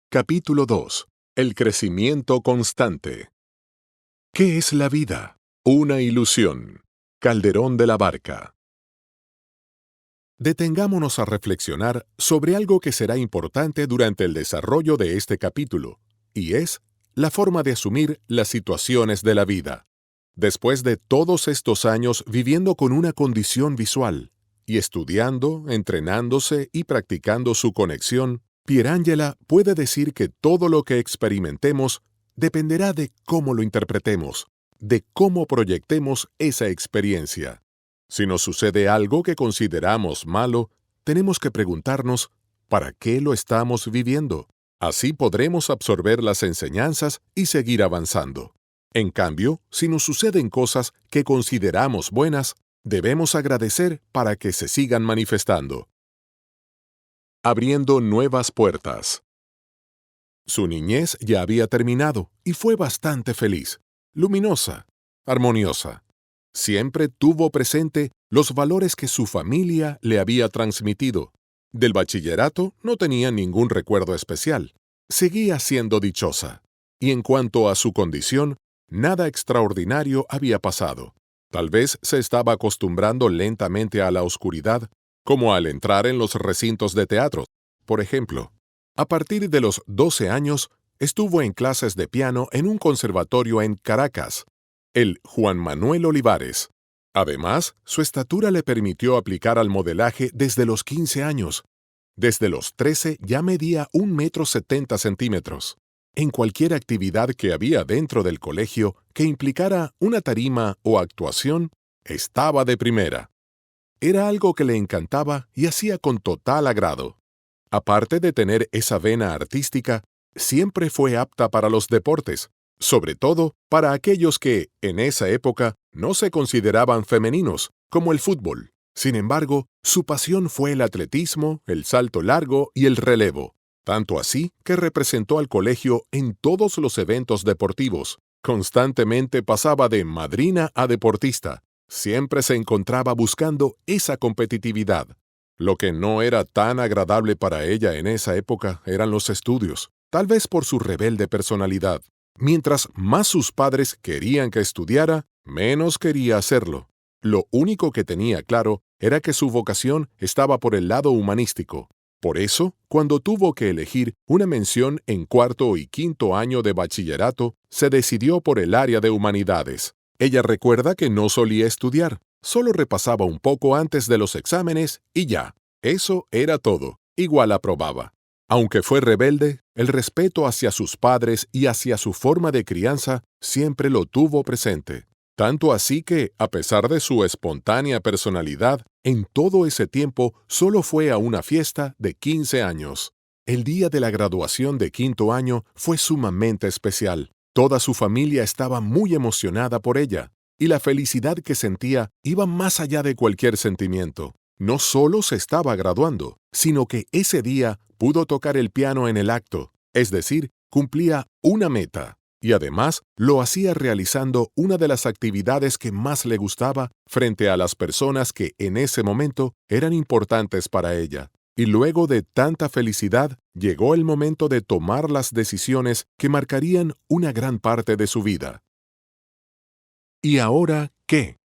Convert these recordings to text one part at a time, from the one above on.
Capítulo 2. El crecimiento constante. ¿Qué es la vida? Una ilusión. Calderón de la Barca. Detengámonos a reflexionar sobre algo que será importante durante el desarrollo de este capítulo, y es la forma de asumir las situaciones de la vida. Después de todos estos años viviendo con una condición visual, y estudiando, entrenándose y practicando su conexión, Pierangela puede decir que todo lo que experimentemos dependerá de cómo lo interpretemos, de cómo proyectemos esa experiencia. Si nos sucede algo que consideramos malo, tenemos que preguntarnos, ¿para qué lo estamos viviendo? Así podremos absorber las enseñanzas y seguir avanzando. En cambio, si nos suceden cosas que consideramos buenas, debemos agradecer para que se sigan manifestando. Abriendo nuevas puertas. Su niñez ya había terminado y fue bastante feliz, luminosa, armoniosa. Siempre tuvo presente los valores que su familia le había transmitido. Del bachillerato no tenía ningún recuerdo especial. Seguía siendo dichosa. Y en cuanto a su condición, nada extraordinario había pasado. Tal vez se estaba acostumbrando lentamente a la oscuridad, como al entrar en los recintos de teatro, por ejemplo. A partir de los 12 años, estuvo en clases de piano en un conservatorio en Caracas, el Juan Manuel Olivares. Además, su estatura le permitió aplicar al modelaje desde los 15 años. Desde los 13 ya medía 1,70 m. En cualquier actividad que había dentro del colegio que implicara una tarima o actuación, estaba de primera. Era algo que le encantaba y hacía con total agrado. Aparte de tener esa vena artística, siempre fue apta para los deportes, sobre todo para aquellos que, en esa época, no se consideraban femeninos, como el fútbol. Sin embargo, su pasión fue el atletismo, el salto largo y el relevo, tanto así que representó al colegio en todos los eventos deportivos. Constantemente pasaba de madrina a deportista. Siempre se encontraba buscando esa competitividad. Lo que no era tan agradable para ella en esa época eran los estudios, tal vez por su rebelde personalidad. Mientras más sus padres querían que estudiara, menos quería hacerlo. Lo único que tenía claro era que su vocación estaba por el lado humanístico. Por eso, cuando tuvo que elegir una mención en cuarto y quinto año de bachillerato, se decidió por el área de humanidades. Ella recuerda que no solía estudiar, solo repasaba un poco antes de los exámenes y ya. Eso era todo. Igual aprobaba. Aunque fue rebelde, el respeto hacia sus padres y hacia su forma de crianza siempre lo tuvo presente. Tanto así que, a pesar de su espontánea personalidad, en todo ese tiempo solo fue a una fiesta de 15 años. El día de la graduación de quinto año fue sumamente especial. Toda su familia estaba muy emocionada por ella, y la felicidad que sentía iba más allá de cualquier sentimiento. No solo se estaba graduando, sino que ese día pudo tocar el piano en el acto, es decir, cumplía una meta. Y además lo hacía realizando una de las actividades que más le gustaba frente a las personas que en ese momento eran importantes para ella. Y luego de tanta felicidad, llegó el momento de tomar las decisiones que marcarían una gran parte de su vida. ¿Y ahora qué?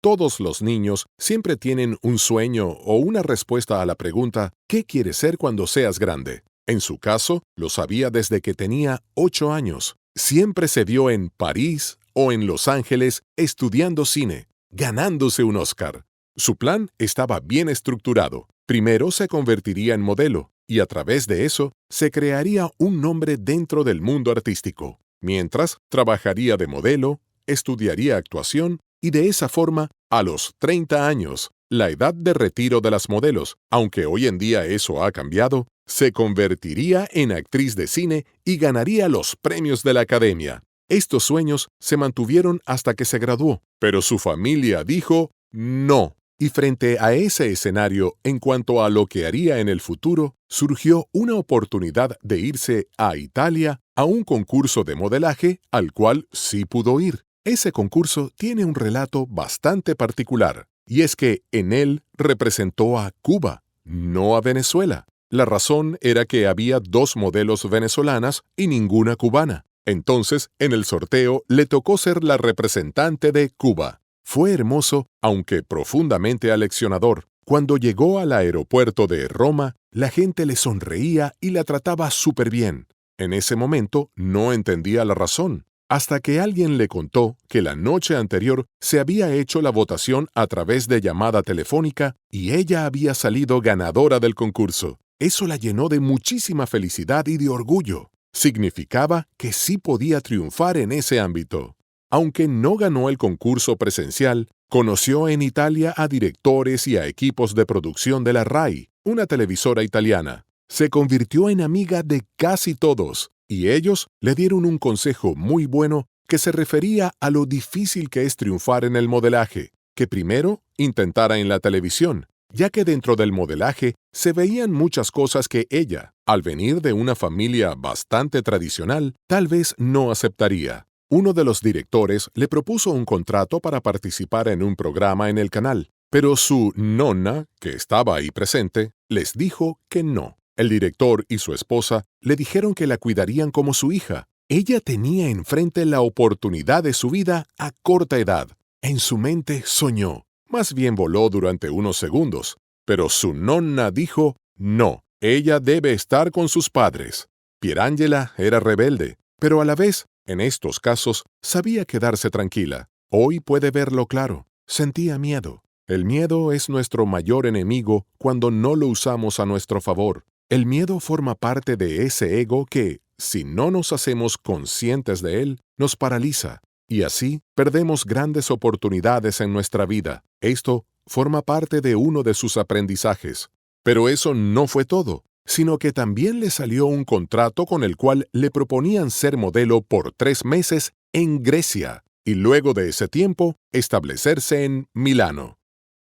Todos los niños siempre tienen un sueño o una respuesta a la pregunta ¿qué quieres ser cuando seas grande? En su caso, lo sabía desde que tenía 8 años. Siempre se vio en París o en Los Ángeles estudiando cine, ganándose un Oscar. Su plan estaba bien estructurado. Primero se convertiría en modelo y a través de eso se crearía un nombre dentro del mundo artístico. Mientras, trabajaría de modelo, estudiaría actuación y de esa forma, a los 30 años, la edad de retiro de las modelos, aunque hoy en día eso ha cambiado, se convertiría en actriz de cine y ganaría los premios de la Academia. Estos sueños se mantuvieron hasta que se graduó, pero su familia dijo no. Y frente a ese escenario, en cuanto a lo que haría en el futuro, surgió una oportunidad de irse a Italia a un concurso de modelaje al cual sí pudo ir. Ese concurso tiene un relato bastante particular, y es que en él representó a Cuba, no a Venezuela. La razón era que había 2 modelos venezolanas y ninguna cubana. Entonces, en el sorteo, le tocó ser la representante de Cuba. Fue hermoso, aunque profundamente aleccionador. Cuando llegó al aeropuerto de Roma, la gente le sonreía y la trataba súper bien. En ese momento no entendía la razón, hasta que alguien le contó que la noche anterior se había hecho la votación a través de llamada telefónica y ella había salido ganadora del concurso. Eso la llenó de muchísima felicidad y de orgullo. Significaba que sí podía triunfar en ese ámbito. Aunque no ganó el concurso presencial, conoció en Italia a directores y a equipos de producción de la RAI, una televisora italiana. Se convirtió en amiga de casi todos, y ellos le dieron un consejo muy bueno que se refería a lo difícil que es triunfar en el modelaje, que primero intentara en la televisión, ya que dentro del modelaje se veían muchas cosas que ella, al venir de una familia bastante tradicional, tal vez no aceptaría. Uno de los directores le propuso un contrato para participar en un programa en el canal, pero su nonna, que estaba ahí presente, les dijo que no. El director y su esposa le dijeron que la cuidarían como su hija. Ella tenía enfrente la oportunidad de su vida a corta edad. En su mente soñó. Más bien voló durante unos segundos. Pero su nonna dijo, no, ella debe estar con sus padres. Pierangela era rebelde, pero a la vez, en estos casos, sabía quedarse tranquila. Hoy puede verlo claro. Sentía miedo. El miedo es nuestro mayor enemigo cuando no lo usamos a nuestro favor. El miedo forma parte de ese ego que, si no nos hacemos conscientes de él, nos paraliza. Y así perdemos grandes oportunidades en nuestra vida. Esto forma parte de uno de sus aprendizajes. Pero eso no fue todo, sino que también le salió un contrato con el cual le proponían ser modelo por 3 meses en Grecia y luego de ese tiempo establecerse en Milano.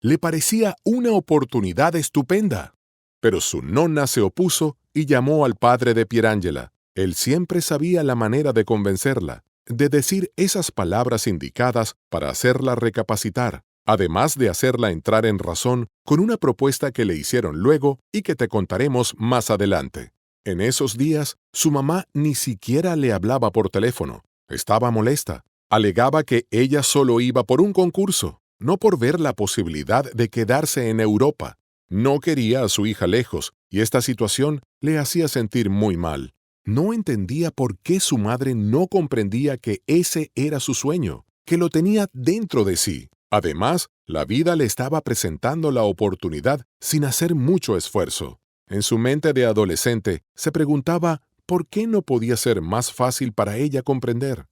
Le parecía una oportunidad estupenda. Pero su nonna se opuso y llamó al padre de Pierangela. Él siempre sabía la manera de convencerla, de decir esas palabras indicadas para hacerla recapacitar, además de hacerla entrar en razón con una propuesta que le hicieron luego y que te contaremos más adelante. En esos días, su mamá ni siquiera le hablaba por teléfono. Estaba molesta. Alegaba que ella solo iba por un concurso, no por ver la posibilidad de quedarse en Europa. No quería a su hija lejos, y esta situación le hacía sentir muy mal. No entendía por qué su madre no comprendía que ese era su sueño, que lo tenía dentro de sí. Además, la vida le estaba presentando la oportunidad sin hacer mucho esfuerzo. En su mente de adolescente, se preguntaba por qué no podía ser más fácil para ella comprender.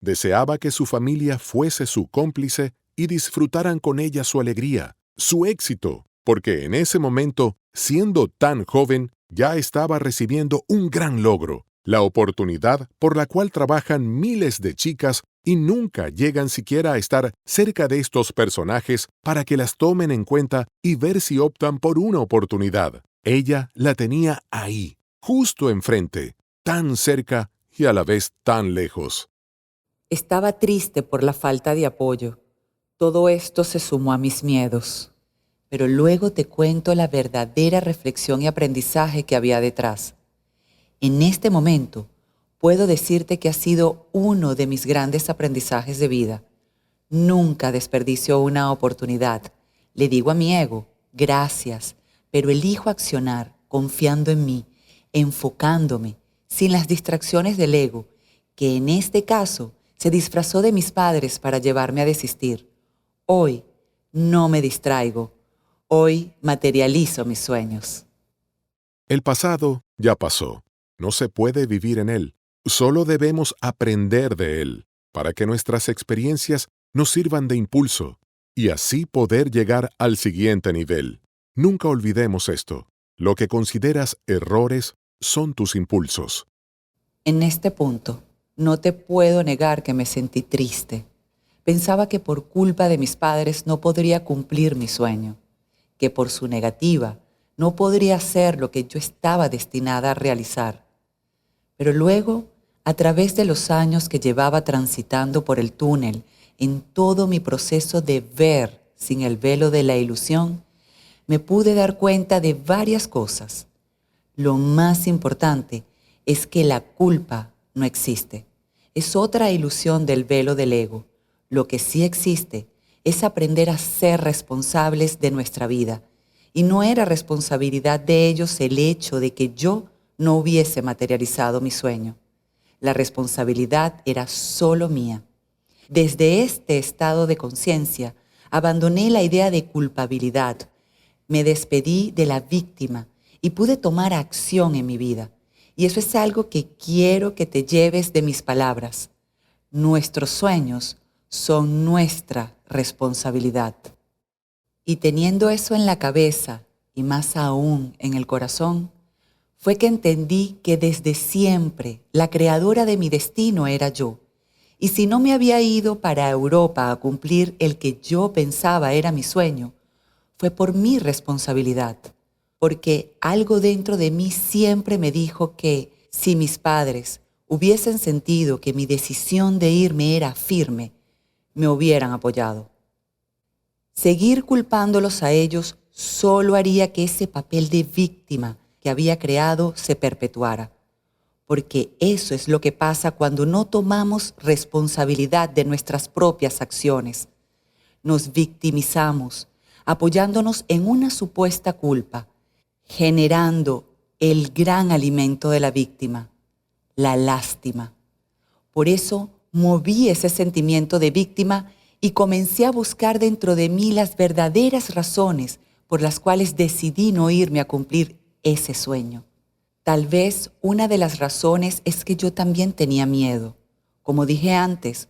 Deseaba que su familia fuese su cómplice y disfrutaran con ella su alegría, su éxito, porque en ese momento, siendo tan joven, ya estaba recibiendo un gran logro, la oportunidad por la cual trabajan miles de chicas y nunca llegan siquiera a estar cerca de estos personajes para que las tomen en cuenta y ver si optan por una oportunidad. Ella la tenía ahí, justo enfrente, tan cerca y a la vez tan lejos. Estaba triste por la falta de apoyo. Todo esto se sumó a mis miedos. Pero luego te cuento la verdadera reflexión y aprendizaje que había detrás. En este momento, puedo decirte que ha sido uno de mis grandes aprendizajes de vida. Nunca desperdicio una oportunidad. Le digo a mi ego, gracias, pero elijo accionar confiando en mí, enfocándome, sin las distracciones del ego, que en este caso se disfrazó de mis padres para llevarme a desistir. Hoy no me distraigo. Hoy materializo mis sueños. El pasado ya pasó. No se puede vivir en él. Solo debemos aprender de él, para que nuestras experiencias nos sirvan de impulso, y así poder llegar al siguiente nivel. Nunca olvidemos esto. Lo que consideras errores son tus impulsos. En este punto, no te puedo negar que me sentí triste. Pensaba que por culpa de mis padres no podría cumplir mi sueño, que por su negativa no podría hacer lo que yo estaba destinada a realizar. Pero luego, a través de los años que llevaba transitando por el túnel, en todo mi proceso de ver sin el velo de la ilusión, me pude dar cuenta de varias cosas. Lo más importante es que la culpa no existe. Es otra ilusión del velo del ego. Lo que sí existe es aprender a ser responsables de nuestra vida. Y no era responsabilidad de ellos el hecho de que yo no hubiese materializado mi sueño. La responsabilidad era solo mía. Desde este estado de conciencia, abandoné la idea de culpabilidad. Me despedí de la víctima y pude tomar acción en mi vida. Y eso es algo que quiero que te lleves de mis palabras. Nuestros sueños son nuestra responsabilidad. Y teniendo eso en la cabeza, y más aún en el corazón, fue que entendí que desde siempre la creadora de mi destino era yo. Y si no me había ido para Europa a cumplir el que yo pensaba era mi sueño, fue por mi responsabilidad, porque algo dentro de mí siempre me dijo que si mis padres hubiesen sentido que mi decisión de irme era firme, me hubieran apoyado. Seguir culpándolos a ellos solo haría que ese papel de víctima que había creado se perpetuara, porque eso es lo que pasa cuando no tomamos responsabilidad de nuestras propias acciones. Nos victimizamos, apoyándonos en una supuesta culpa, generando el gran alimento de la víctima, la lástima. Por eso moví ese sentimiento de víctima y comencé a buscar dentro de mí las verdaderas razones por las cuales decidí no irme a cumplir ese sueño. Tal vez una de las razones es que yo también tenía miedo. Como dije antes,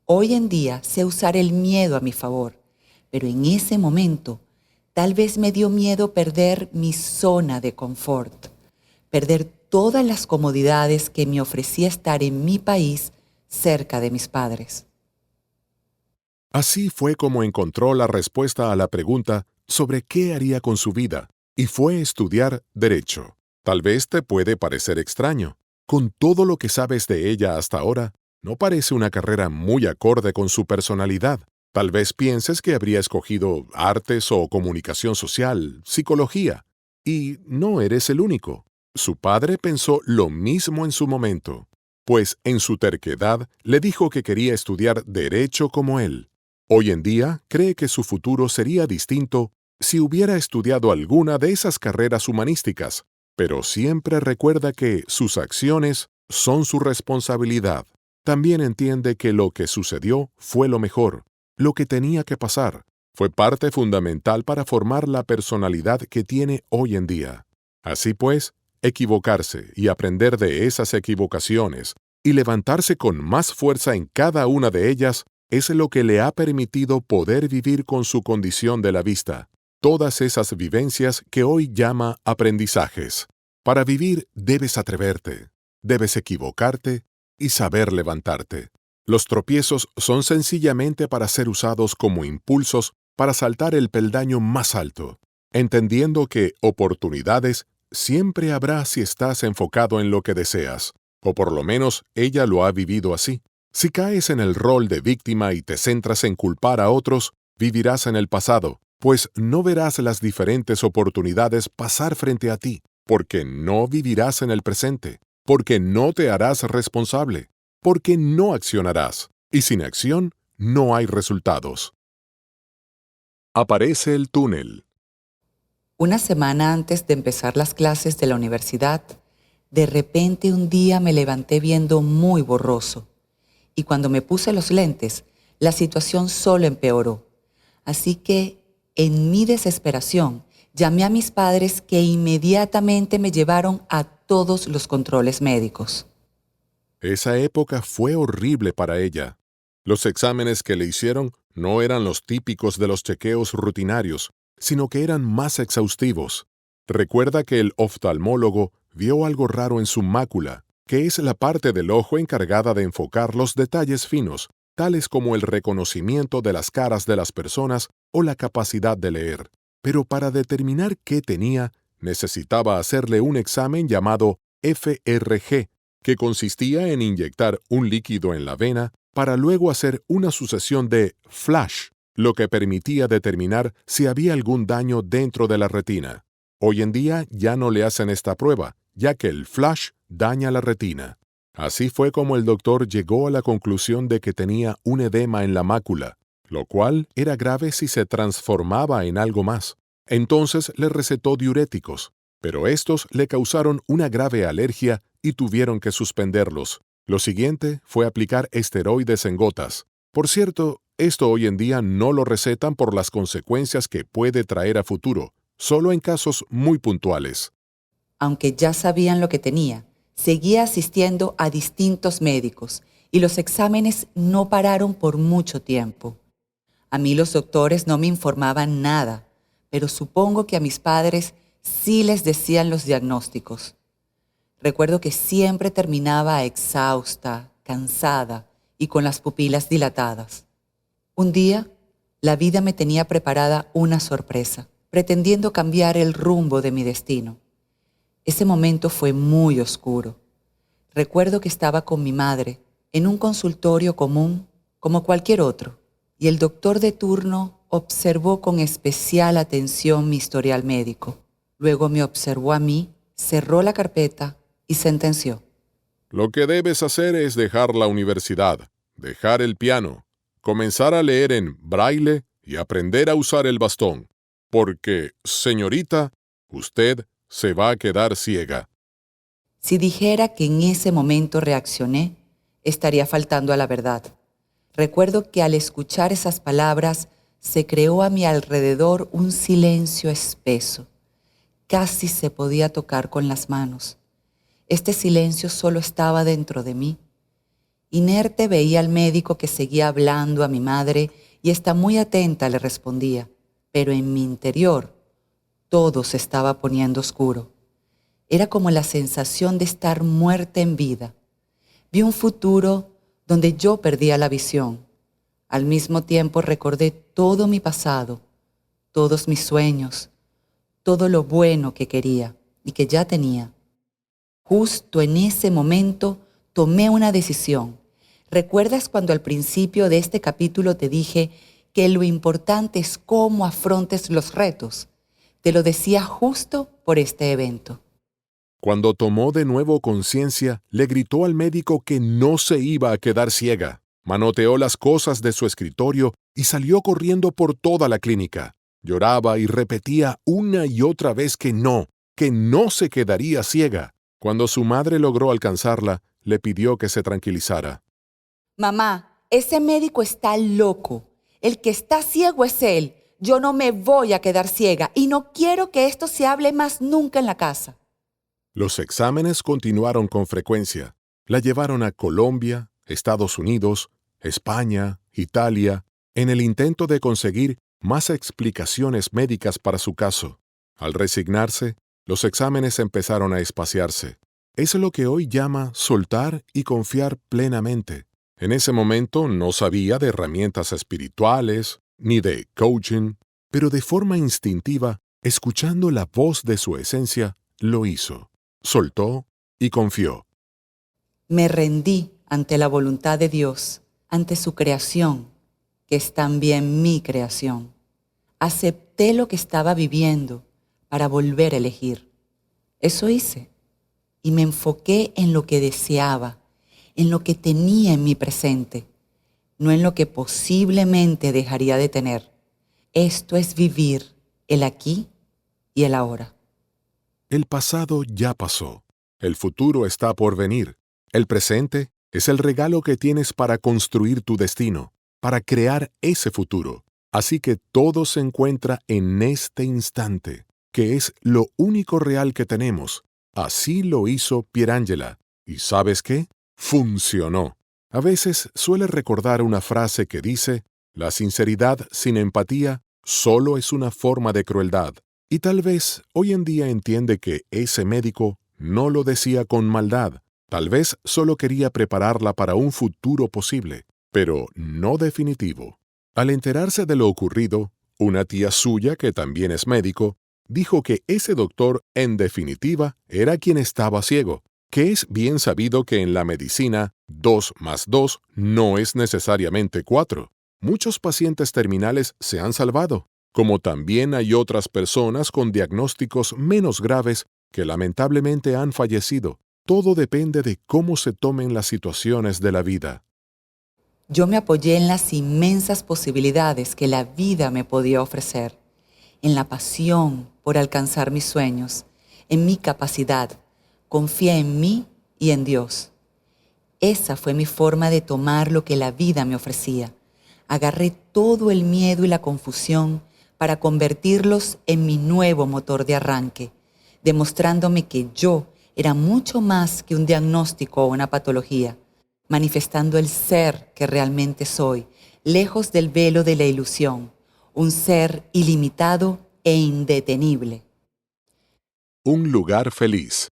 hoy en día sé usar el miedo a mi favor, pero en ese momento tal vez me dio miedo perder mi zona de confort, perder todas las comodidades que me ofrecía estar en mi país cerca de mis padres. Así fue como encontró la respuesta a la pregunta sobre qué haría con su vida, y fue estudiar Derecho. Tal vez te puede parecer extraño. Con todo lo que sabes de ella hasta ahora, no parece una carrera muy acorde con su personalidad. Tal vez pienses que habría escogido artes o comunicación social, psicología. Y no eres el único. Su padre pensó lo mismo en su momento, pues en su terquedad le dijo que quería estudiar Derecho como él. Hoy en día cree que su futuro sería distinto si hubiera estudiado alguna de esas carreras humanísticas, pero siempre recuerda que sus acciones son su responsabilidad. También entiende que lo que sucedió fue lo mejor, lo que tenía que pasar. Fue parte fundamental para formar la personalidad que tiene hoy en día. Así pues, equivocarse y aprender de esas equivocaciones y levantarse con más fuerza en cada una de ellas es lo que le ha permitido poder vivir con su condición de la vista. Todas esas vivencias que hoy llama aprendizajes. Para vivir debes atreverte, debes equivocarte y saber levantarte. Los tropiezos son sencillamente para ser usados como impulsos para saltar el peldaño más alto, entendiendo que oportunidades siempre habrá si estás enfocado en lo que deseas, o por lo menos ella lo ha vivido así. Si caes en el rol de víctima y te centras en culpar a otros, vivirás en el pasado, pues no verás las diferentes oportunidades pasar frente a ti, porque no vivirás en el presente, porque no te harás responsable, porque no accionarás, y sin acción no hay resultados. Aparece el túnel. Una semana antes de empezar las clases de la universidad, de repente un día me levanté viendo muy borroso. Y cuando me puse los lentes, la situación solo empeoró. Así que, en mi desesperación, llamé a mis padres que inmediatamente me llevaron a todos los controles médicos. Esa época fue horrible para ella. Los exámenes que le hicieron no eran los típicos de los chequeos rutinarios, sino que eran más exhaustivos. Recuerda que el oftalmólogo vio algo raro en su mácula, que es la parte del ojo encargada de enfocar los detalles finos, tales como el reconocimiento de las caras de las personas o la capacidad de leer. Pero para determinar qué tenía, necesitaba hacerle un examen llamado FRG, que consistía en inyectar un líquido en la vena para luego hacer una sucesión de flash, lo que permitía determinar si había algún daño dentro de la retina. Hoy en día ya no le hacen esta prueba, ya que el flash daña la retina. Así fue como el doctor llegó a la conclusión de que tenía un edema en la mácula, lo cual era grave si se transformaba en algo más. Entonces le recetó diuréticos, pero estos le causaron una grave alergia y tuvieron que suspenderlos. Lo siguiente fue aplicar esteroides en gotas. Por cierto, esto hoy en día no lo recetan por las consecuencias que puede traer a futuro, solo en casos muy puntuales. Aunque ya sabían lo que tenía, seguía asistiendo a distintos médicos y los exámenes no pararon por mucho tiempo. A mí los doctores no me informaban nada, pero supongo que a mis padres sí les decían los diagnósticos. Recuerdo que siempre terminaba exhausta, cansada y con las pupilas dilatadas. Un día, la vida me tenía preparada una sorpresa, pretendiendo cambiar el rumbo de mi destino. Ese momento fue muy oscuro. Recuerdo que estaba con mi madre en un consultorio común como cualquier otro, y el doctor de turno observó con especial atención mi historial médico. Luego me observó a mí, cerró la carpeta y sentenció. Lo que debes hacer es dejar la universidad, dejar el piano, comenzar a leer en braille y aprender a usar el bastón, porque, señorita, usted se va a quedar ciega. Si dijera que en ese momento reaccioné, estaría faltando a la verdad. Recuerdo que al escuchar esas palabras se creó a mi alrededor un silencio espeso. Casi se podía tocar con las manos. Este silencio solo estaba dentro de mí. Inerte veía al médico que seguía hablando a mi madre y esta muy atenta le respondía, pero en mi interior todo se estaba poniendo oscuro. Era como la sensación de estar muerta en vida. Vi un futuro donde yo perdía la visión. Al mismo tiempo recordé todo mi pasado, todos mis sueños, todo lo bueno que quería y que ya tenía. Justo en ese momento tomé una decisión. ¿Recuerdas cuando al principio de este capítulo te dije que lo importante es cómo afrontes los retos? Te lo decía justo por este evento. Cuando tomó de nuevo conciencia, le gritó al médico que no se iba a quedar ciega. Manoteó las cosas de su escritorio y salió corriendo por toda la clínica. Lloraba y repetía una y otra vez que no se quedaría ciega. Cuando su madre logró alcanzarla, le pidió que se tranquilizara. Mamá, ese médico está loco. El que está ciego es él. Yo no me voy a quedar ciega y no quiero que esto se hable más nunca en la casa. Los exámenes continuaron con frecuencia. La llevaron a Colombia, Estados Unidos, España, Italia, en el intento de conseguir más explicaciones médicas para su caso. Al resignarse, los exámenes empezaron a espaciarse. Es lo que hoy llama soltar y confiar plenamente. En ese momento no sabía de herramientas espirituales ni de coaching, pero de forma instintiva, escuchando la voz de su esencia, lo hizo. Soltó y confió. Me rendí ante la voluntad de Dios, ante su creación, que es también mi creación. Acepté lo que estaba viviendo para volver a elegir. Eso hice. Y me enfoqué en lo que deseaba, en lo que tenía en mi presente, no en lo que posiblemente dejaría de tener. Esto es vivir el aquí y el ahora. El pasado ya pasó. El futuro está por venir. El presente es el regalo que tienes para construir tu destino, para crear ese futuro. Así que todo se encuentra en este instante, que es lo único real que tenemos. Así lo hizo Pierangela. ¿Y sabes qué? Funcionó. A veces suele recordar una frase que dice, la sinceridad sin empatía solo es una forma de crueldad. Y tal vez hoy en día entiende que ese médico no lo decía con maldad. Tal vez solo quería prepararla para un futuro posible, pero no definitivo. Al enterarse de lo ocurrido, una tía suya, que también es médico, dijo que ese doctor, en definitiva, era quien estaba ciego, que es bien sabido que en la medicina 2 más 2 no es necesariamente 4. Muchos pacientes terminales se han salvado, como también hay otras personas con diagnósticos menos graves que lamentablemente han fallecido. Todo depende de cómo se tomen las situaciones de la vida. Yo me apoyé en las inmensas posibilidades que la vida me podía ofrecer, en la pasión por alcanzar mis sueños, en mi capacidad. Confié en mí y en Dios. Esa fue mi forma de tomar lo que la vida me ofrecía. Agarré todo el miedo y la confusión para convertirlos en mi nuevo motor de arranque, demostrándome que yo era mucho más que un diagnóstico o una patología, manifestando el ser que realmente soy, lejos del velo de la ilusión, un ser ilimitado e indetenible. Un lugar feliz.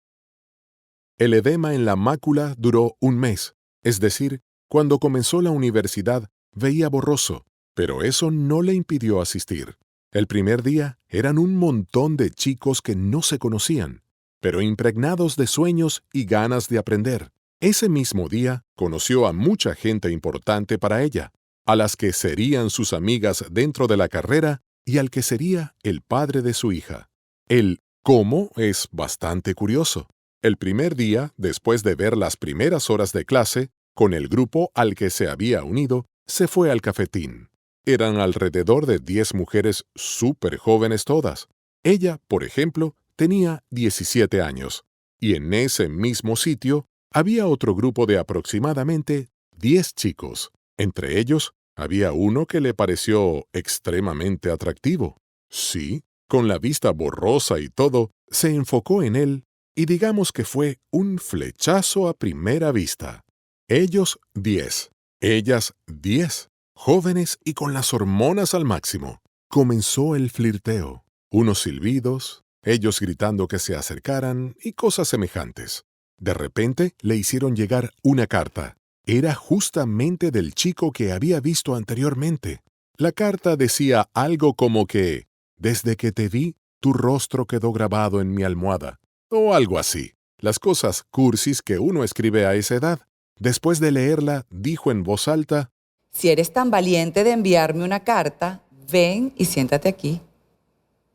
El edema en la mácula duró un mes, es decir, cuando comenzó la universidad veía borroso, pero eso no le impidió asistir. El primer día eran un montón de chicos que no se conocían, pero impregnados de sueños y ganas de aprender. Ese mismo día conoció a mucha gente importante para ella, a las que serían sus amigas dentro de la carrera y al que sería el padre de su hija. El cómo es bastante curioso. El primer día, después de ver las primeras horas de clase, con el grupo al que se había unido, se fue al cafetín. Eran alrededor de 10 mujeres súper jóvenes todas. Ella, por ejemplo, tenía 17 años. Y en ese mismo sitio había otro grupo de aproximadamente 10 chicos. Entre ellos, había uno que le pareció extremadamente atractivo. Sí, con la vista borrosa y todo, se enfocó en él y digamos que fue un flechazo a primera vista. Ellos 10, ellas 10, jóvenes y con las hormonas al máximo. Comenzó el flirteo, unos silbidos, ellos gritando que se acercaran y cosas semejantes. De repente le hicieron llegar una carta. Era justamente del chico que había visto anteriormente. La carta decía algo como que, desde que te vi, tu rostro quedó grabado en mi almohada. O algo así. Las cosas cursis que uno escribe a esa edad. Después de leerla, dijo en voz alta, Si eres tan valiente de enviarme una carta, ven y siéntate aquí.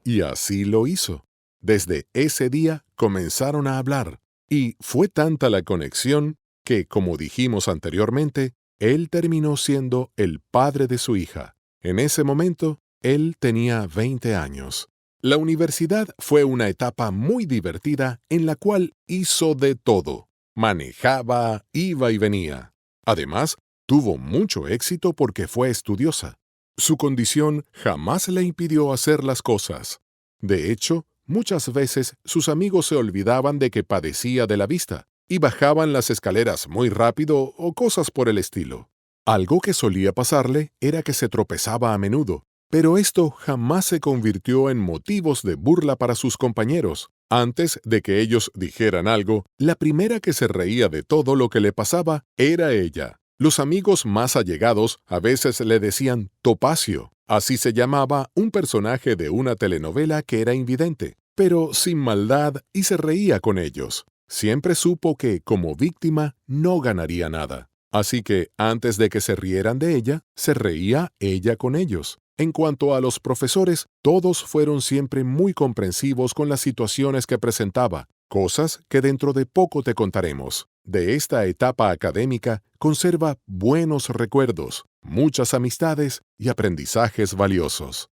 y así lo hizo. Desde ese día comenzaron a hablar, y fue tanta la conexión que, como dijimos anteriormente, él terminó siendo el padre de su hija. En ese momento, él tenía 20 años. La universidad fue una etapa muy divertida en la cual hizo de todo. Manejaba, iba y venía. Además, tuvo mucho éxito porque fue estudiosa. Su condición jamás le impidió hacer las cosas. De hecho, muchas veces sus amigos se olvidaban de que padecía de la vista y bajaban las escaleras muy rápido o cosas por el estilo. Algo que solía pasarle era que se tropezaba a menudo, pero esto jamás se convirtió en motivos de burla para sus compañeros. Antes de que ellos dijeran algo, la primera que se reía de todo lo que le pasaba era ella. Los amigos más allegados a veces le decían Topacio, así se llamaba un personaje de una telenovela que era invidente, pero sin maldad y se reía con ellos. Siempre supo que, como víctima, no ganaría nada. Así que, antes de que se rieran de ella, se reía ella con ellos. En cuanto a los profesores, todos fueron siempre muy comprensivos con las situaciones que presentaba, cosas que dentro de poco te contaremos. De esta etapa académica conserva buenos recuerdos, muchas amistades y aprendizajes valiosos.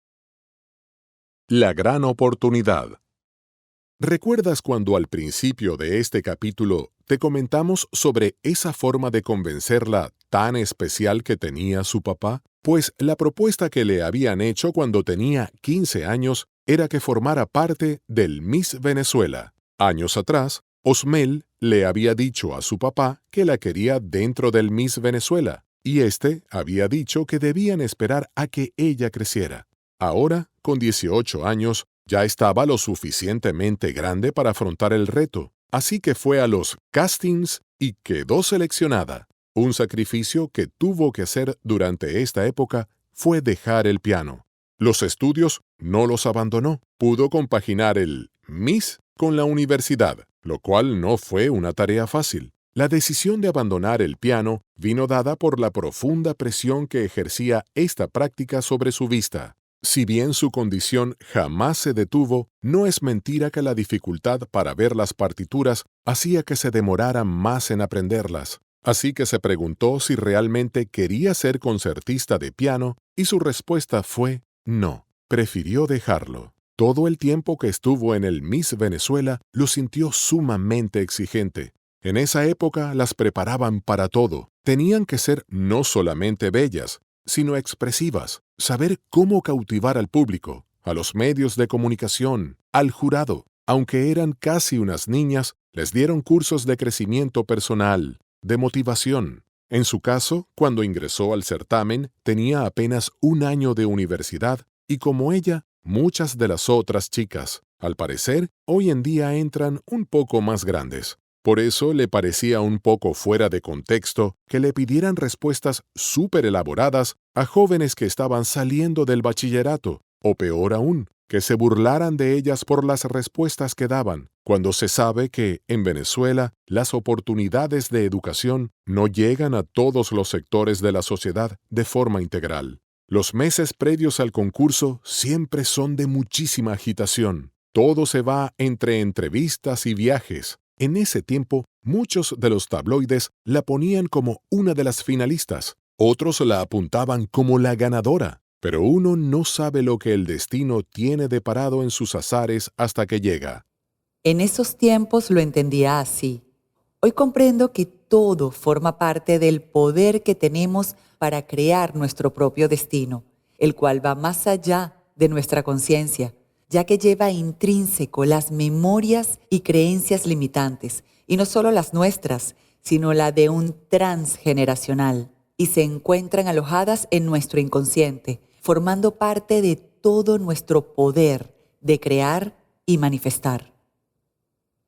La gran oportunidad. ¿Recuerdas cuando al principio de este capítulo te comentamos sobre esa forma de convencerla tan especial que tenía su papá? Pues la propuesta que le habían hecho cuando tenía 15 años era que formara parte del Miss Venezuela. Años atrás, Osmel le había dicho a su papá que la quería dentro del Miss Venezuela, y éste había dicho que debían esperar a que ella creciera. Ahora, con 18 años, ya estaba lo suficientemente grande para afrontar el reto, así que fue a los castings y quedó seleccionada. Un sacrificio que tuvo que hacer durante esta época fue dejar el piano. Los estudios no los abandonó. Pudo compaginar el Miss con la universidad, lo cual no fue una tarea fácil. La decisión de abandonar el piano vino dada por la profunda presión que ejercía esta práctica sobre su vista. Si bien su condición jamás se detuvo, no es mentira que la dificultad para ver las partituras hacía que se demorara más en aprenderlas. Así que se preguntó si realmente quería ser concertista de piano y su respuesta fue no, prefirió dejarlo. Todo el tiempo que estuvo en el Miss Venezuela lo sintió sumamente exigente. En esa época las preparaban para todo. Tenían que ser no solamente bellas, sino expresivas, saber cómo cautivar al público, a los medios de comunicación, al jurado. Aunque eran casi unas niñas, les dieron cursos de crecimiento personal, de motivación. En su caso, cuando ingresó al certamen, tenía apenas 1 año de universidad y como ella, muchas de las otras chicas, al parecer, hoy en día entran un poco más grandes. Por eso le parecía un poco fuera de contexto que le pidieran respuestas súper elaboradas a jóvenes que estaban saliendo del bachillerato, o peor aún, que se burlaran de ellas por las respuestas que daban, cuando se sabe que, en Venezuela, las oportunidades de educación no llegan a todos los sectores de la sociedad de forma integral. Los meses previos al concurso siempre son de muchísima agitación. Todo se va entre entrevistas y viajes. En ese tiempo, muchos de los tabloides la ponían como una de las finalistas, otros la apuntaban como la ganadora, pero uno no sabe lo que el destino tiene deparado en sus azares hasta que llega. En esos tiempos lo entendía así. Hoy comprendo que todo forma parte del poder que tenemos para crear nuestro propio destino, el cual va más allá de nuestra conciencia, ya que lleva intrínseco las memorias y creencias limitantes, y no solo las nuestras, sino la de un transgeneracional, y se encuentran alojadas en nuestro inconsciente, formando parte de todo nuestro poder de crear y manifestar.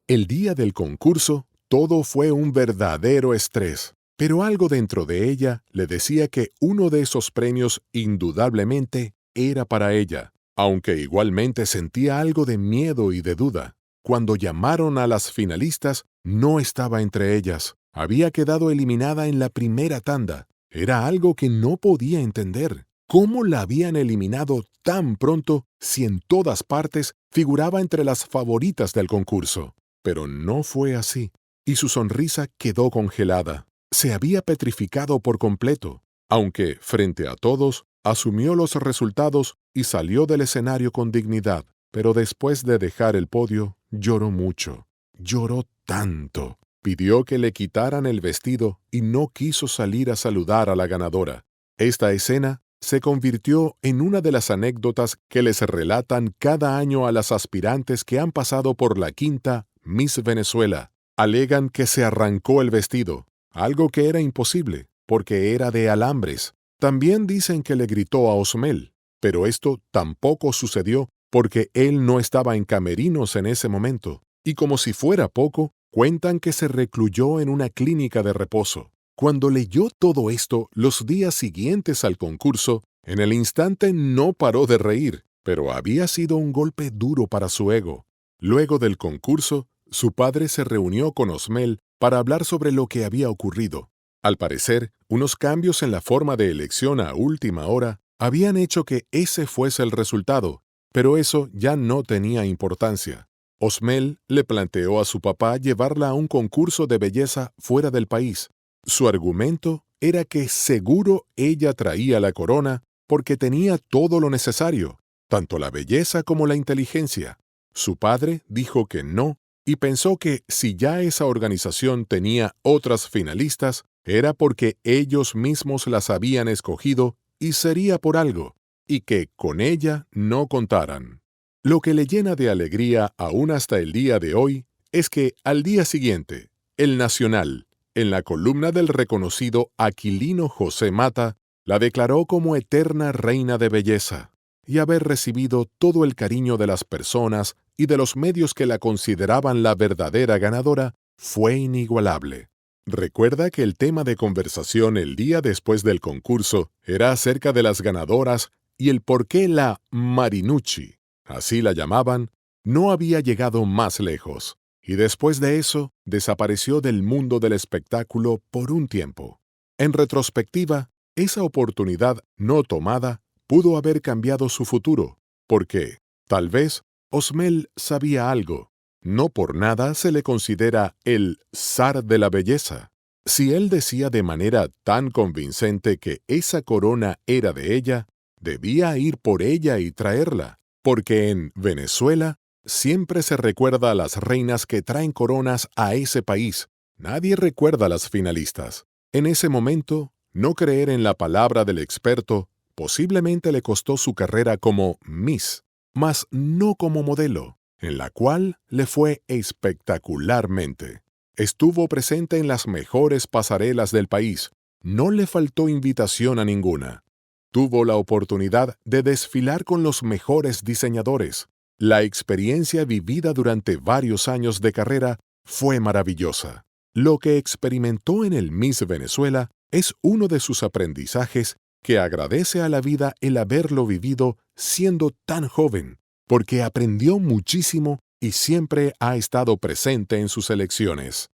El día del concurso, todo fue un verdadero estrés, pero algo dentro de ella le decía que uno de esos premios indudablemente era para ella, aunque igualmente sentía algo de miedo y de duda. Cuando llamaron a las finalistas, no estaba entre ellas. Había quedado eliminada en la primera tanda. Era algo que no podía entender. ¿Cómo la habían eliminado tan pronto si en todas partes figuraba entre las favoritas del concurso? Pero no fue así, y su sonrisa quedó congelada. Se había petrificado por completo, aunque, frente a todos, asumió los resultados y salió del escenario con dignidad. Pero después de dejar el podio, lloró mucho. Lloró tanto. Pidió que le quitaran el vestido y no quiso salir a saludar a la ganadora. Esta escena se convirtió en una de las anécdotas que les relatan cada año a las aspirantes que han pasado por la quinta Miss Venezuela. Alegan que se arrancó el vestido, algo que era imposible, porque era de alambres. También dicen que le gritó a Osmel, pero esto tampoco sucedió porque él no estaba en camerinos en ese momento. Y como si fuera poco, cuentan que se recluyó en una clínica de reposo. Cuando leyó todo esto los días siguientes al concurso, en el instante no paró de reír, pero había sido un golpe duro para su ego. Luego del concurso, su padre se reunió con Osmel para hablar sobre lo que había ocurrido. Al parecer, unos cambios en la forma de elección a última hora habían hecho que ese fuese el resultado, pero eso ya no tenía importancia. Osmel le planteó a su papá llevarla a un concurso de belleza fuera del país. Su argumento era que seguro ella traía la corona porque tenía todo lo necesario, tanto la belleza como la inteligencia. Su padre dijo que no y pensó que si ya esa organización tenía otras finalistas, era porque ellos mismos las habían escogido y sería por algo, y que con ella no contaran. Lo que le llena de alegría aún hasta el día de hoy es que al día siguiente, El Nacional, en la columna del reconocido Aquilino José Mata, la declaró como eterna reina de belleza, y haber recibido todo el cariño de las personas y de los medios que la consideraban la verdadera ganadora fue inigualable. Recuerda que el tema de conversación el día después del concurso era acerca de las ganadoras y el por qué la Marinucci, así la llamaban, no había llegado más lejos, y después de eso desapareció del mundo del espectáculo por un tiempo. En retrospectiva, esa oportunidad no tomada pudo haber cambiado su futuro, porque, tal vez, Osmel sabía algo. No por nada se le considera el zar de la belleza. Si él decía de manera tan convincente que esa corona era de ella, debía ir por ella y traerla, porque en Venezuela siempre se recuerda a las reinas que traen coronas a ese país. Nadie recuerda a las finalistas. En ese momento, no creer en la palabra del experto posiblemente le costó su carrera como Miss, mas no como modelo, en la cual le fue espectacularmente. Estuvo presente en las mejores pasarelas del país. No le faltó invitación a ninguna. Tuvo la oportunidad de desfilar con los mejores diseñadores. La experiencia vivida durante varios años de carrera fue maravillosa. Lo que experimentó en el Miss Venezuela es uno de sus aprendizajes que agradece a la vida el haberlo vivido siendo tan joven, porque aprendió muchísimo y siempre ha estado presente en sus elecciones.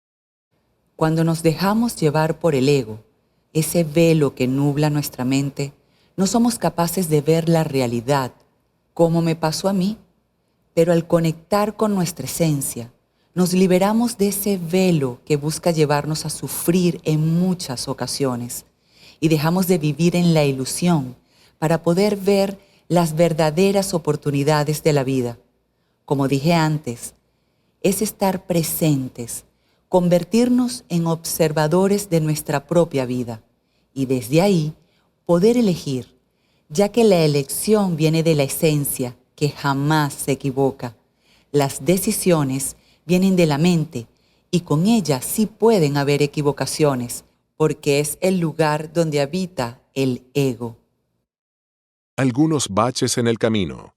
Cuando nos dejamos llevar por el ego, ese velo que nubla nuestra mente, no somos capaces de ver la realidad, como me pasó a mí. Pero al conectar con nuestra esencia, nos liberamos de ese velo que busca llevarnos a sufrir en muchas ocasiones y dejamos de vivir en la ilusión para poder ver las verdaderas oportunidades de la vida. Como dije antes, es estar presentes, convertirnos en observadores de nuestra propia vida y desde ahí poder elegir, ya que la elección viene de la esencia que jamás se equivoca. Las decisiones vienen de la mente y con ellas sí pueden haber equivocaciones, porque es el lugar donde habita el ego. Algunos baches en el camino.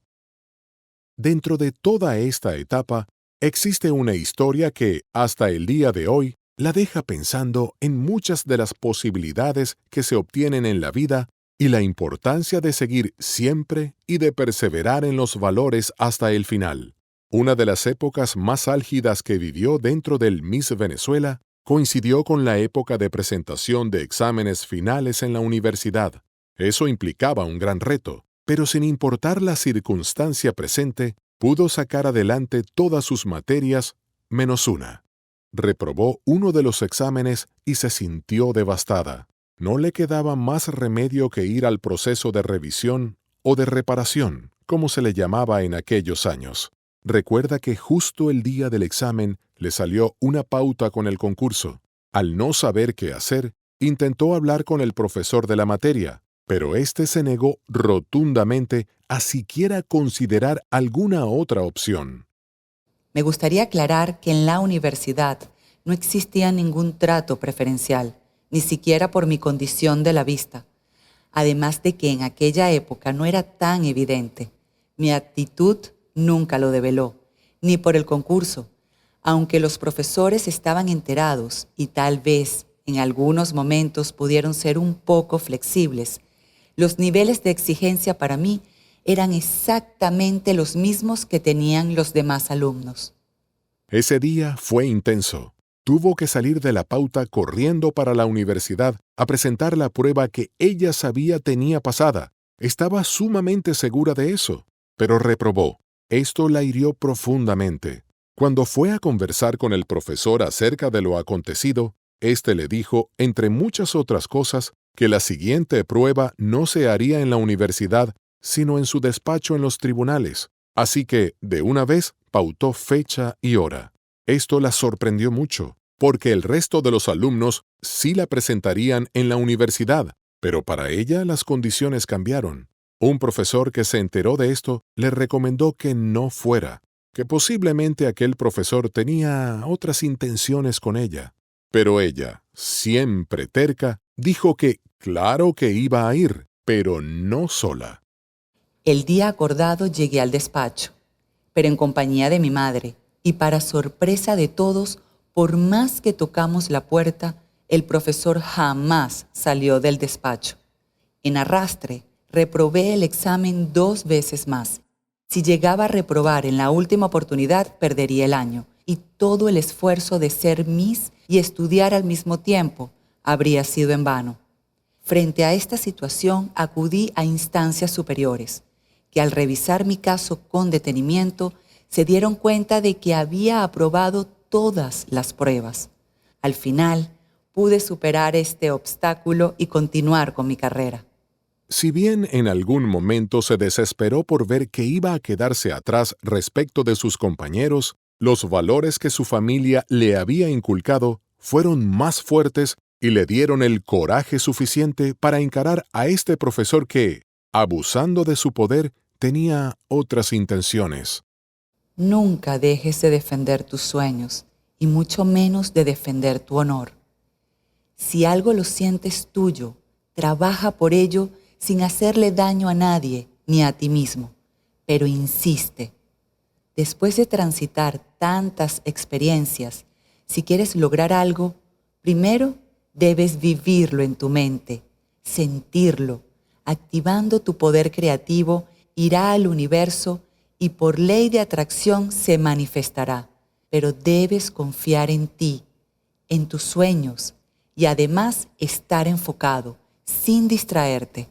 Dentro de toda esta etapa, existe una historia que, hasta el día de hoy, la deja pensando en muchas de las posibilidades que se obtienen en la vida y la importancia de seguir siempre y de perseverar en los valores hasta el final. Una de las épocas más álgidas que vivió dentro del Miss Venezuela coincidió con la época de presentación de exámenes finales en la universidad. Eso implicaba un gran reto, pero sin importar la circunstancia presente, pudo sacar adelante todas sus materias menos una. Reprobó uno de los exámenes y se sintió devastada. No le quedaba más remedio que ir al proceso de revisión o de reparación, como se le llamaba en aquellos años. Recuerda que justo el día del examen le salió una pauta con el concurso. Al no saber qué hacer, intentó hablar con el profesor de la materia, pero éste se negó rotundamente a siquiera considerar alguna otra opción. Me gustaría aclarar que en la universidad no existía ningún trato preferencial, ni siquiera por mi condición de la vista. Además de que en aquella época no era tan evidente. Mi actitud nunca lo develó, ni por el concurso, aunque los profesores estaban enterados y tal vez en algunos momentos pudieron ser un poco flexibles. Los niveles de exigencia para mí eran exactamente los mismos que tenían los demás alumnos. Ese día fue intenso. Tuvo que salir de la pauta corriendo para la universidad a presentar la prueba que ella sabía tenía pasada. Estaba sumamente segura de eso, pero reprobó. Esto la hirió profundamente. Cuando fue a conversar con el profesor acerca de lo acontecido, éste le dijo, entre muchas otras cosas, que la siguiente prueba no se haría en la universidad, sino en su despacho en los tribunales. Así que, de una vez, pautó fecha y hora. Esto la sorprendió mucho, porque el resto de los alumnos sí la presentarían en la universidad, pero para ella las condiciones cambiaron. Un profesor que se enteró de esto le recomendó que no fuera, que posiblemente aquel profesor tenía otras intenciones con ella. Pero ella, siempre terca, dijo que claro que iba a ir, pero no sola. El día acordado llegué al despacho, pero en compañía de mi madre, y para sorpresa de todos, por más que tocamos la puerta, el profesor jamás salió del despacho. En arrastre, reprobé el examen 2 veces más. Si llegaba a reprobar en la última oportunidad, perdería el año, y todo el esfuerzo de ser Miss y estudiar al mismo tiempo habría sido en vano. Frente a esta situación, acudí a instancias superiores, que al revisar mi caso con detenimiento, se dieron cuenta de que había aprobado todas las pruebas. Al final, pude superar este obstáculo y continuar con mi carrera. Si bien en algún momento se desesperó por ver que iba a quedarse atrás respecto de sus compañeros, los valores que su familia le había inculcado fueron más fuertes y le dieron el coraje suficiente para encarar a este profesor que, abusando de su poder, tenía otras intenciones. Nunca dejes de defender tus sueños y mucho menos de defender tu honor. Si algo lo sientes tuyo, trabaja por ello sin hacerle daño a nadie ni a ti mismo, pero insiste. Después de transitar tantas experiencias, si quieres lograr algo, primero debes vivirlo en tu mente, sentirlo, activando tu poder creativo, irá al universo y por ley de atracción se manifestará. Pero debes confiar en ti, en tus sueños y además estar enfocado, sin distraerte.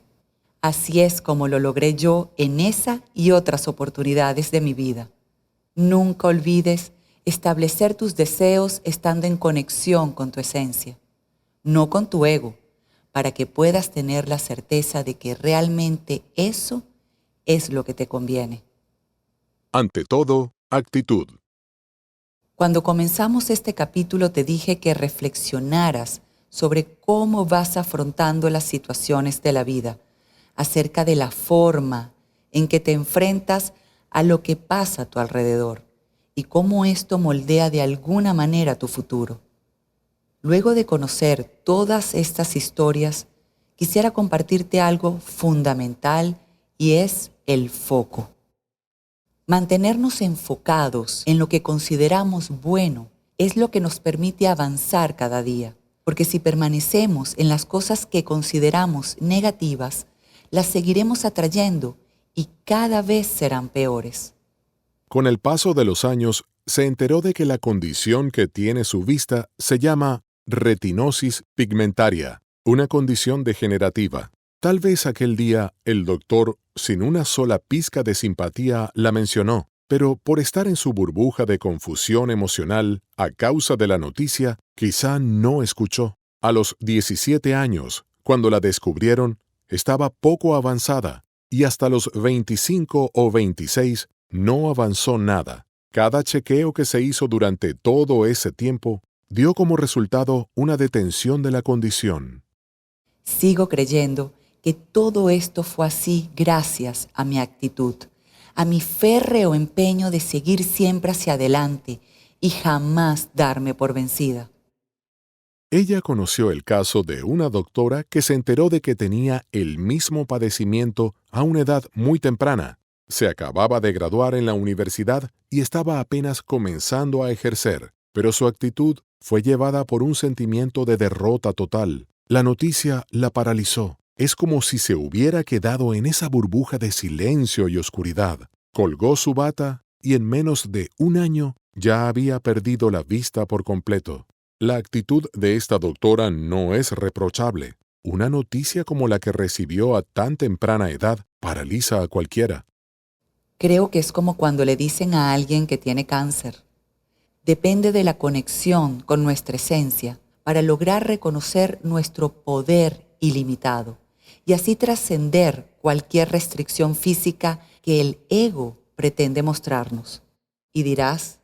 Así es como lo logré yo en esa y otras oportunidades de mi vida. Nunca olvides establecer tus deseos estando en conexión con tu esencia, no con tu ego, para que puedas tener la certeza de que realmente eso es lo que te conviene. Ante todo, actitud. Cuando comenzamos este capítulo te dije que reflexionaras sobre cómo vas afrontando las situaciones de la vida, acerca de la forma en que te enfrentas a lo que pasa a tu alrededor y cómo esto moldea de alguna manera tu futuro. Luego de conocer todas estas historias, quisiera compartirte algo fundamental y es el foco. Mantenernos enfocados en lo que consideramos bueno es lo que nos permite avanzar cada día, porque si permanecemos en las cosas que consideramos negativas, las seguiremos atrayendo y cada vez serán peores. Con el paso de los años, se enteró de que la condición que tiene su vista se llama retinosis pigmentaria, una condición degenerativa. Tal vez aquel día el doctor, sin una sola pizca de simpatía, la mencionó, pero por estar en su burbuja de confusión emocional a causa de la noticia, quizá no escuchó. A los 17 años, cuando la descubrieron, estaba poco avanzada y hasta los 25 o 26 no avanzó nada. Cada chequeo que se hizo durante todo ese tiempo dio como resultado una detención de la condición. Sigo creyendo que todo esto fue así gracias a mi actitud, a mi férreo empeño de seguir siempre hacia adelante y jamás darme por vencida. Ella conoció el caso de una doctora que se enteró de que tenía el mismo padecimiento a una edad muy temprana. Se acababa de graduar en la universidad y estaba apenas comenzando a ejercer, pero su actitud fue llevada por un sentimiento de derrota total. La noticia la paralizó. Es como si se hubiera quedado en esa burbuja de silencio y oscuridad. Colgó su bata y en menos de un año ya había perdido la vista por completo. La actitud de esta doctora no es reprochable. Una noticia como la que recibió a tan temprana edad paraliza a cualquiera. Creo que es como cuando le dicen a alguien que tiene cáncer. Depende de la conexión con nuestra esencia para lograr reconocer nuestro poder ilimitado y así trascender cualquier restricción física que el ego pretende mostrarnos. Y dirás,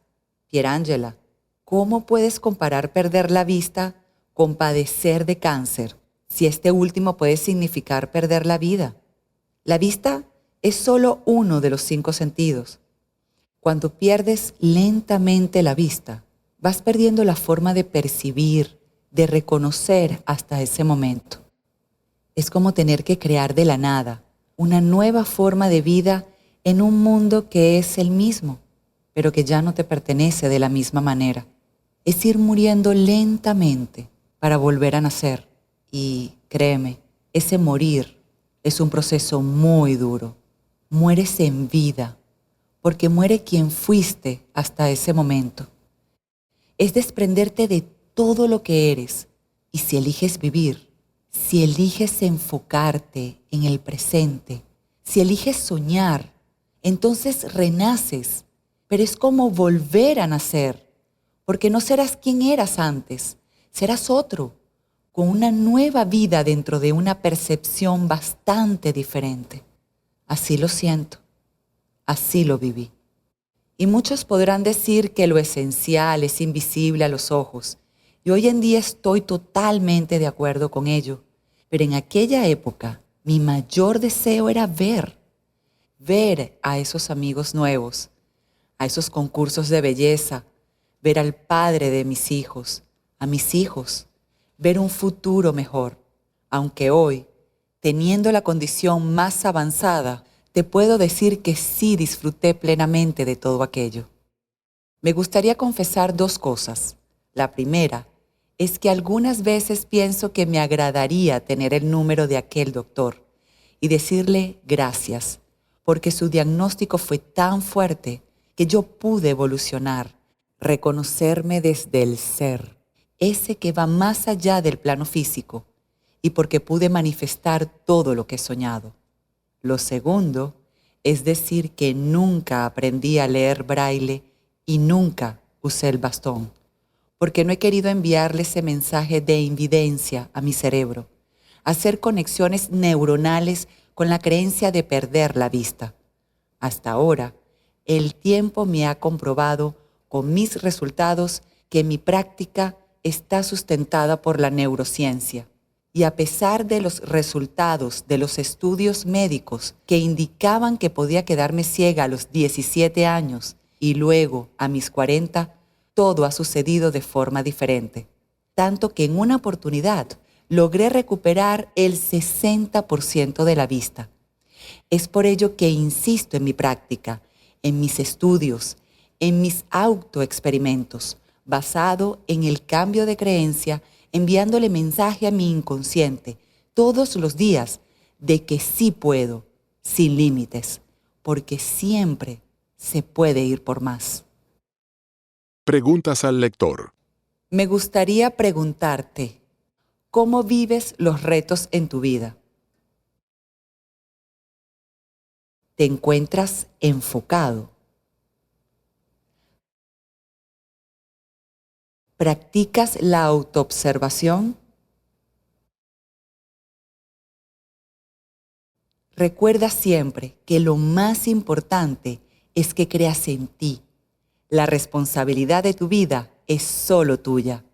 Pierangela, ¿cómo puedes comparar perder la vista con padecer de cáncer si este último puede significar perder la vida? La vista es solo uno de los 5 sentidos. Cuando pierdes lentamente la vista, vas perdiendo la forma de percibir, de reconocer hasta ese momento. Es como tener que crear de la nada una nueva forma de vida en un mundo que es el mismo, pero que ya no te pertenece de la misma manera. Es ir muriendo lentamente para volver a nacer. Y créeme, ese morir es un proceso muy duro. Mueres en vida, porque muere quien fuiste hasta ese momento. Es desprenderte de todo lo que eres, y si eliges vivir, Si eliges enfocarte en el presente, si eliges soñar, entonces renaces, pero es como volver a nacer, porque no serás quien eras antes, serás otro, con una nueva vida dentro de una percepción bastante diferente. Así lo siento, así lo viví. Y muchos podrán decir que lo esencial es invisible a los ojos, y hoy en día estoy totalmente de acuerdo con ello, pero en aquella época mi mayor deseo era ver a esos amigos nuevos, a esos concursos de belleza, ver al padre de mis hijos, a mis hijos, ver un futuro mejor. Aunque hoy, teniendo la condición más avanzada, te puedo decir que sí disfruté plenamente de todo aquello. Me gustaría confesar dos cosas. La primera es que algunas veces pienso que me agradaría tener el número de aquel doctor y decirle gracias, porque su diagnóstico fue tan fuerte que yo pude evolucionar, reconocerme desde el ser, ese que va más allá del plano físico, y porque pude manifestar todo lo que he soñado. Lo segundo es decir que nunca aprendí a leer braille y nunca usé el bastón, porque no he querido enviarle ese mensaje de invidencia a mi cerebro, hacer conexiones neuronales con la creencia de perder la vista. Hasta ahora, el tiempo me ha comprobado con mis resultados que mi práctica está sustentada por la neurociencia. Y a pesar de los resultados de los estudios médicos que indicaban que podía quedarme ciega a los 17 años y luego a mis 40, todo ha sucedido de forma diferente. Tanto que en una oportunidad logré recuperar el 60% de la vista. Es por ello que insisto en mi práctica, en mis estudios, en mis autoexperimentos, basado en el cambio de creencia, enviándole mensaje a mi inconsciente todos los días de que sí puedo, sin límites, porque siempre se puede ir por más. Preguntas al lector. Me gustaría preguntarte, ¿cómo vives los retos en tu vida? ¿Te encuentras enfocado? ¿Practicas la autoobservación? Recuerda siempre que lo más importante es que creas en ti. La responsabilidad de tu vida es solo tuya.